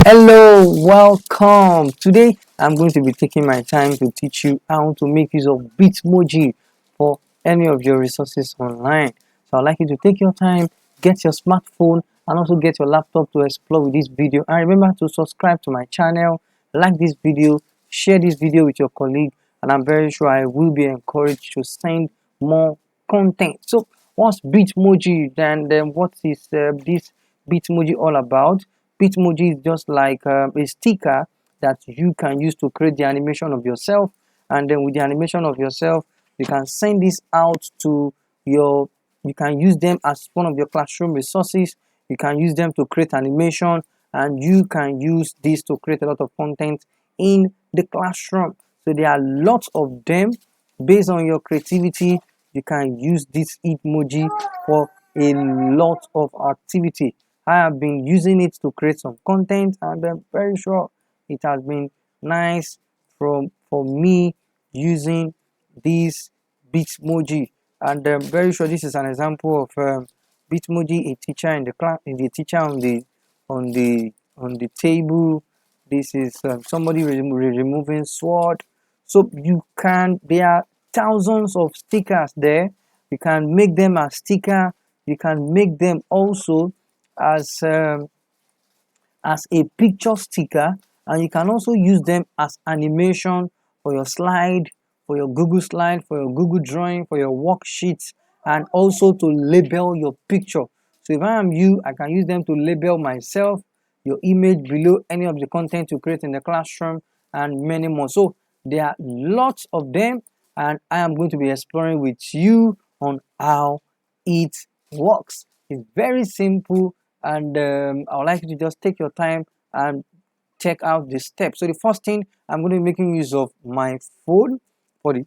Hello, welcome. Today I'm going to be taking my time to teach you how to make use of Bitmoji for any of your resources online. So I'd like you to take your time, get your smartphone, and also get your laptop to explore with this video. And remember to subscribe to my channel, like this video, share this video with your colleague, and I'm very sure I will be encouraged to send more content. So what's Bitmoji? Then what is this Bitmoji all about? Bitmoji is just like a sticker that you can use to create the animation of yourself, and then with the animation of yourself you can send this out to your, you can use them as one of your classroom resources. You can use them to create animation, and you can use this to create a lot of content in the classroom. So there are lots of them. Based on your creativity, you can use this emoji for a lot of activity. I have been using it to create some content, and I'm very sure it has been nice for me using this Bitmoji. And I'm very sure this is an example of Bitmoji, a teacher in the class, the teacher on the table. This is somebody removing sword. So you can, there are thousands of stickers there. You can make them as sticker. You can make them also as a picture sticker, and you can also use them as animation for your slide, for your Google slide, for your Google drawing, for your worksheets, and also to label your picture. So if I am you, I can use them to label myself, your image below any of the content you create in the classroom, and many more. So there are lots of them, and I am going to be exploring with you on how it works. It's very simple, and I would like you to just take your time and check out the steps. So the first thing, I'm going to be making use of my phone for the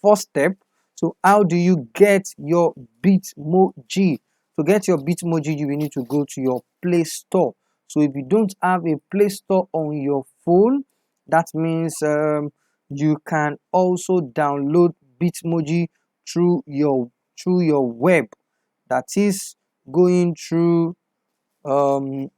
first step. So how do you get your Bitmoji? To get your Bitmoji, you will need to go to your Play Store. So if you don't have a Play Store on your phone, that means you can also download Bitmoji through your web. That is going through um,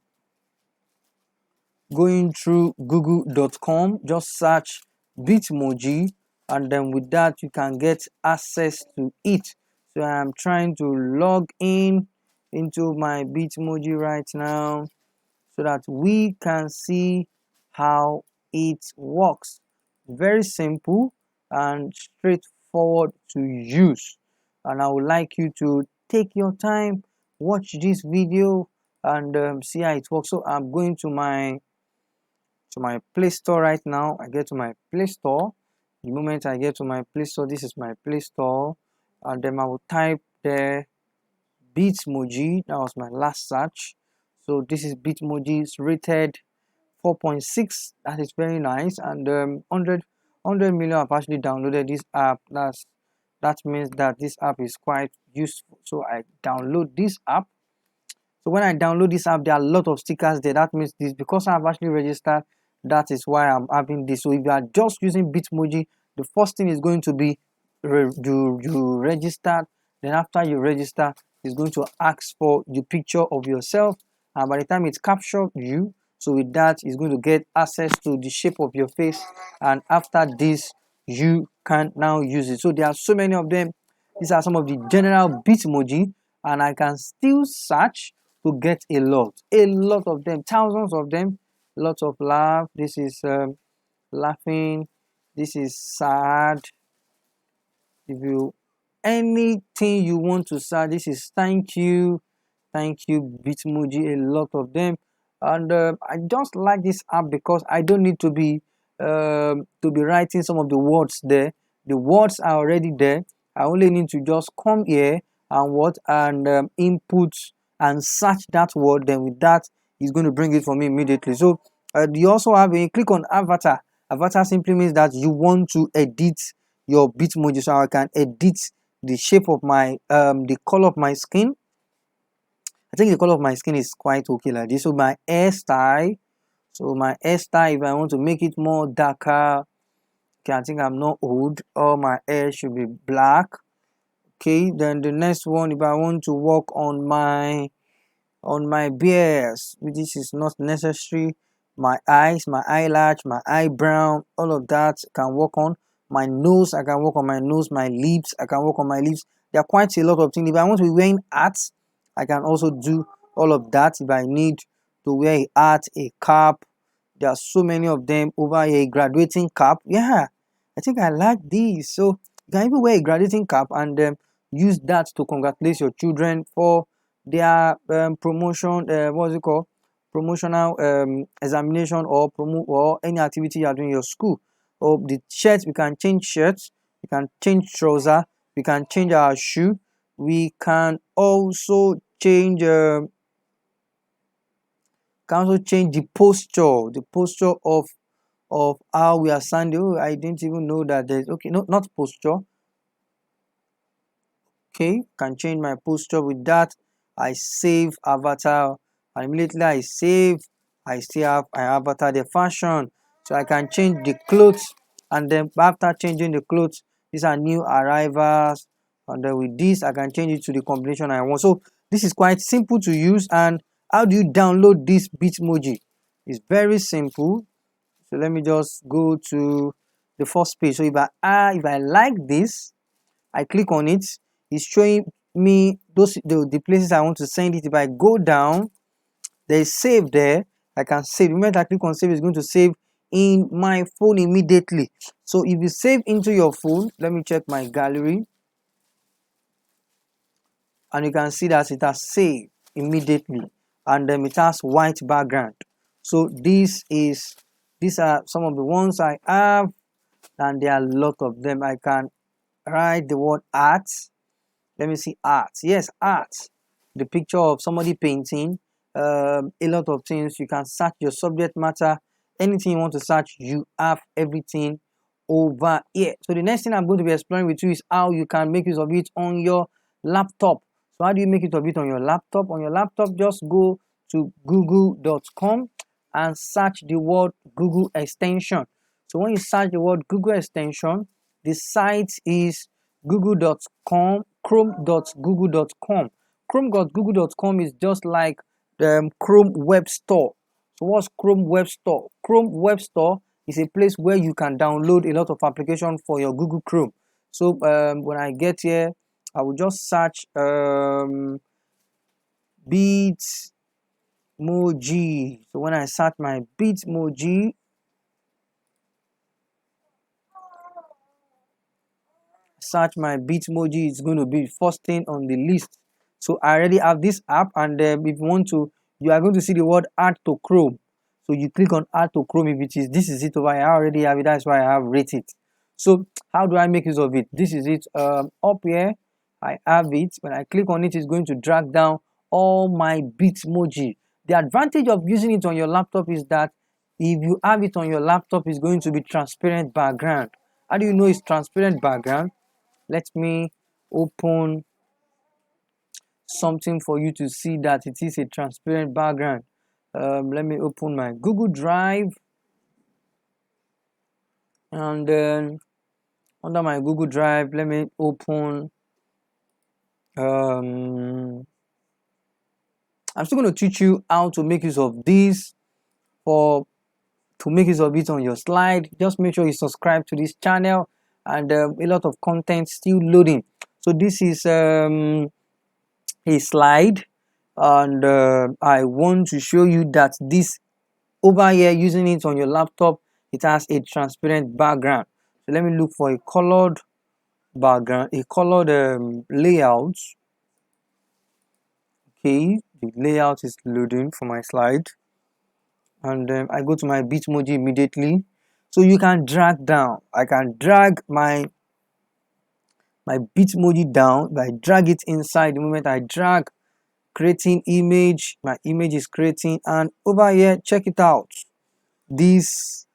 google.com. Just search Bitmoji, and then with that you can get access to it. So I'm trying to log in into my Bitmoji right now so that we can see how it works. Very simple and straightforward to use, and I would like you to take your time, watch this video, and see how it works. So I'm going to my Play Store right now. I get to my Play Store. The moment I get to my Play Store, this is my Play Store, and then I will type there Bitmoji. That was my last search. So this is Bitmoji. It's rated 4.6. That is very nice, and 100 million have actually downloaded this app. That means that this app is quite useful. So I download this app. So when I download this app, there are a lot of stickers there. That means this, because I've actually registered, that is why I'm having this. So if you are just using Bitmoji, the first thing is going to be you register. Then after you register, it's going to ask for the picture of yourself, and by the time it's captured you, so with that it's going to get access to the shape of your face, and after this you can now use it. So there are so many of them. These are some of the general Bitmoji, and I can still search to get a lot of them, thousands of them. Lots of laugh. This is laughing. This is sad. If you, anything you want to search, this is thank you Bitmoji. A lot of them, and I just like this app because I don't need to be writing some of the words there. The words are already there. I only need to just come here and input and search that word. Then with that, it's going to bring it for me immediately. So you also have, when you click on avatar. Avatar simply means that you want to edit your Bitmoji. So I can edit the shape of my the color of my skin. I think the color of my skin is quite okay like this. So my hairstyle, if I want to make it more darker, Okay, I think I'm not old. All my hair should be black. Okay, then the next one, if I want to work on my bears, this is not necessary. My eyes, my eyelash, my eyebrow, all of that can work on. My nose, I can work on my nose. My lips, I can work on my lips. There are quite a lot of things. If I want to be wearing hats, I can also do all of that. If I need to wear a hat, a cap, there are so many of them over here. A graduating cap, yeah, I think I like these. So you can even wear a graduating cap and use that to congratulate your children for their promotion, what's it called, promotional examination, or promo, or any activity you are doing in your school. Or the shirts, we can change shirts, we can change trouser, we can change our shoe, we can also change the posture of how we are standing. Oh, I didn't even know that there's, okay, no, not posture. Okay, can change my posture. With that, I save avatar, and immediately I save, I still have my avatar, the fashion. So I can change the clothes, and then after changing the clothes, these are new arrivals, and then with this I can change it to the combination I want. So this is quite simple to use. And how do you download this Bitmoji? It's very simple. So let me just go to the first page. So if I like this, I click on it. It's showing me the places I want to send it. If I go down, there is save there. I can save. The moment I click on save, it's going to save in my phone immediately. So if you save into your phone, let me check my gallery, and you can see that it has saved immediately, and then it has white background. So these are some of the ones I have, and there are a lot of them. I can write the word art. Let me see, art. Yes, art. The picture of somebody painting. A lot of things. You can search your subject matter. Anything you want to search, you have everything over here. So the next thing I'm going to be exploring with you is how you can make use of it on your laptop. So how do you make use of it on your laptop? On your laptop, just go to google.com and search the word Google extension. So when you search the word Google extension, the site is google.com, chrome.google.com. Chrome.google.com is just like the Chrome Web Store. So what's Chrome Web Store? Chrome Web Store is a place where you can download a lot of applications for your Google Chrome. So when I get here, I will just search Bitmoji. So when I search my Bitmoji, it's going to be first thing on the list. So I already have this app, and if you want to, you are going to see the word add to Chrome. So you click on add to Chrome. If it is, this is it over here. I already have it. That's why I have rate it. So how do I make use of it? This is it. Up here I have it. When I click on it, it's going to drag down all my Bitmoji. The advantage of using it on your laptop is that if you have it on your laptop, it's going to be transparent background. How do you know it's transparent background? Let me open something for you to see that it is a transparent background. Let me open my Google Drive, and then under my Google Drive, let me open I'm still going to teach you how to make use of this. To make use of it on your slide, just make sure you subscribe to this channel, and a lot of content still loading. So this is a slide, and I want to show you that this over here, using it on your laptop, it has a transparent background. So let me look for a colored background, a colored layout. Okay, the layout is loading for my slide, and I go to my Bitmoji immediately. So you can drag down. I can drag my Bitmoji down. I drag it inside. The moment I drag, creating image, my image is creating, and over here, check it out. This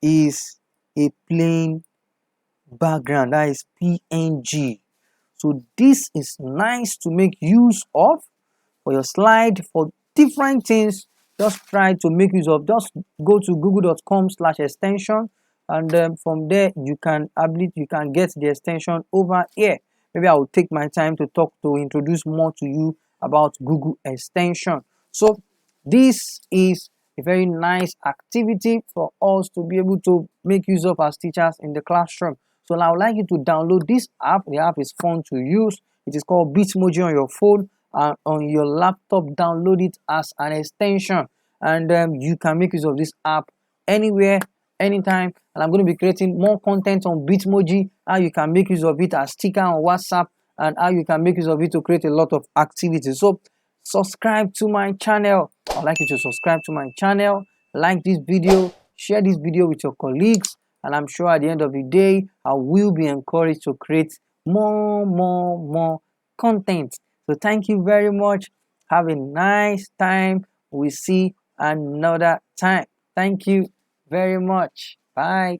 is a plain background, that is PNG. So this is nice to make use of for your slide, for different things. Just try to make use of, just go to google.com/extension, and from there you can get the extension over here. Maybe I will take my time to introduce more to you about Google extension. So this is a very nice activity for us to be able to make use of as teachers in the classroom. So I would like you to download this app. The app is fun to use. It is called Bitmoji on your phone and on your laptop. Download it as an extension, and you can make use of this app anywhere, anytime. And I'm going to be creating more content on Bitmoji, how you can make use of it as sticker on WhatsApp, and how you can make use of it to create a lot of activities. So subscribe to my channel. I'd like you to subscribe to my channel, like this video, share this video with your colleagues, and I'm sure at the end of the day I will be encouraged to create more content. So thank you very much. Have a nice time. We'll see another time. Thank you very much. Bye.